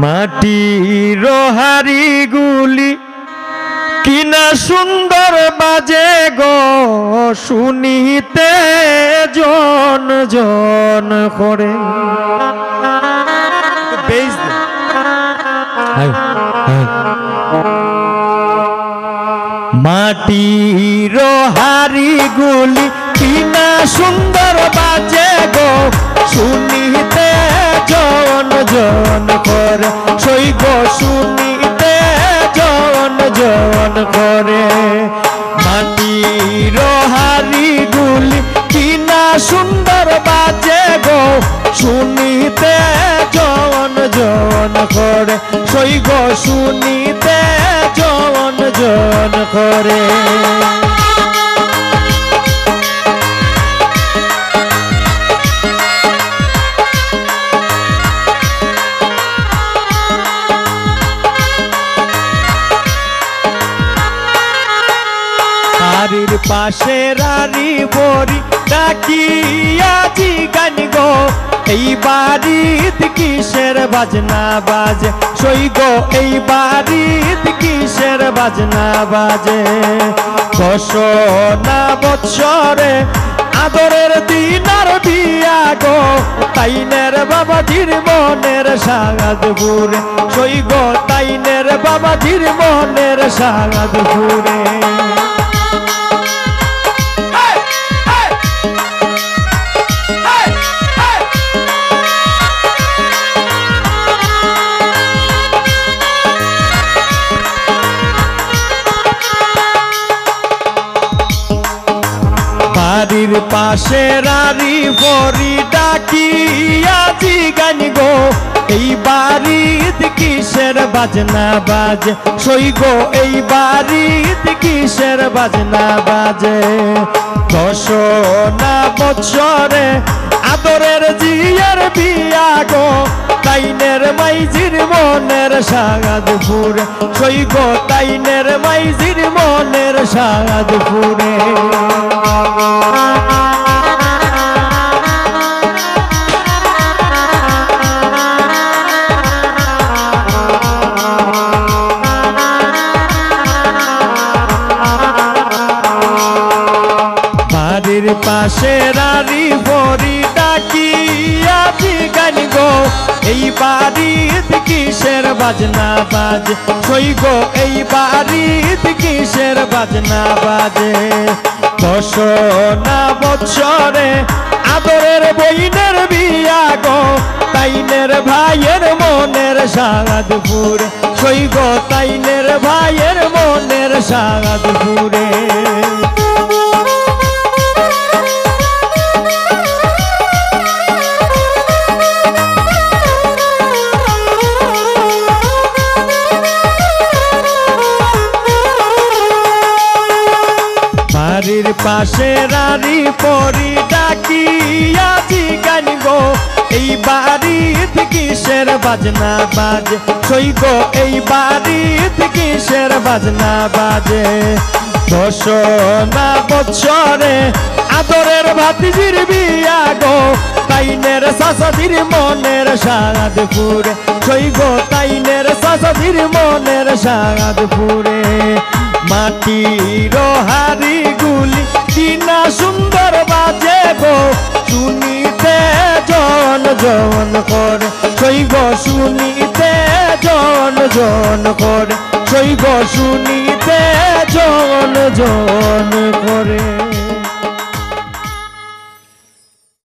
মাটির হাড়িগুলি কিনা সুন্দর বাজে গো, শুনিতে জন জন করে। মাটির হাড়িগুলি কিনা সুন্দর বাজে গো, শুনিতে জন জন করে। সই গো শুনিতে জন জন করে। মাটির হাড়িগুলি কিনা সুন্দর বাজে গো, শুনিতে জন জন করে। সই গো শুনিতে জন জন করে। বাড়ির পাশে রারি বড়ি ডাকিয়া জিগান গো, এই বাড়িতে কিসের বাজনা বাজে। সই গো এই বাড়িতে কিসের বাজনা বাজে। 10 না বৎসরে আদরের দিনার বিয়া গো, তাইনের বাবাজির মনের সাগাদপুরে। সই গো তাইনের বাবাজির মনের সাগাদপুরে। বাড়ির পাশে রারি বড়ি ডাকিয়া জিগান গো, এই বাড়িতে কিসের বাজনা বাজে। সই গো এই বাড়িতে কিসের বাজনা বাজে। 10 না বৎসরে আদরের জিয়ার বিয়া গো, তাইনের মাইজির মনের সাগাদপুরে। সই গো তাইনের মাইজির মনের সাগাদপুরে। বাড়ির পাশে রারি বড়ি ডাকিয়া জিগান গো, এই বাড়িতে কিসের বাজনা বাজে। সই গো এই বাড়িতে কিসের বাজনা বাজে। 10 না বৎসরে আদরের বইনের বিয়া গো, তাইনের ভাইয়ের মনের সাগাদপুরে। সই গো তাইনের ভাইয়ের মনের সাগাদপুরে। বাড়ির পাশে রারি পরি ডাকিয়া জিগান গো, এই বাড়িতে কিসের বাজনা বাজে। সই গো এই বাড়িতে কিসের বাজনা বাজে। 10 না বৎসরে আদরের ভাতিজির বিয়া গো, তাইনের চাচাজির মনের সাগাদপুরে। সই গো তাইনের চাচাজির মনের সাগাদপুরে। মাটির হাড়িগুলি কিনা সুন্দর বাজে গো, শুনিতে জন জন করে। সই গো শুনিতে জন জন করে। সই গো শুনিতে জন জন করে।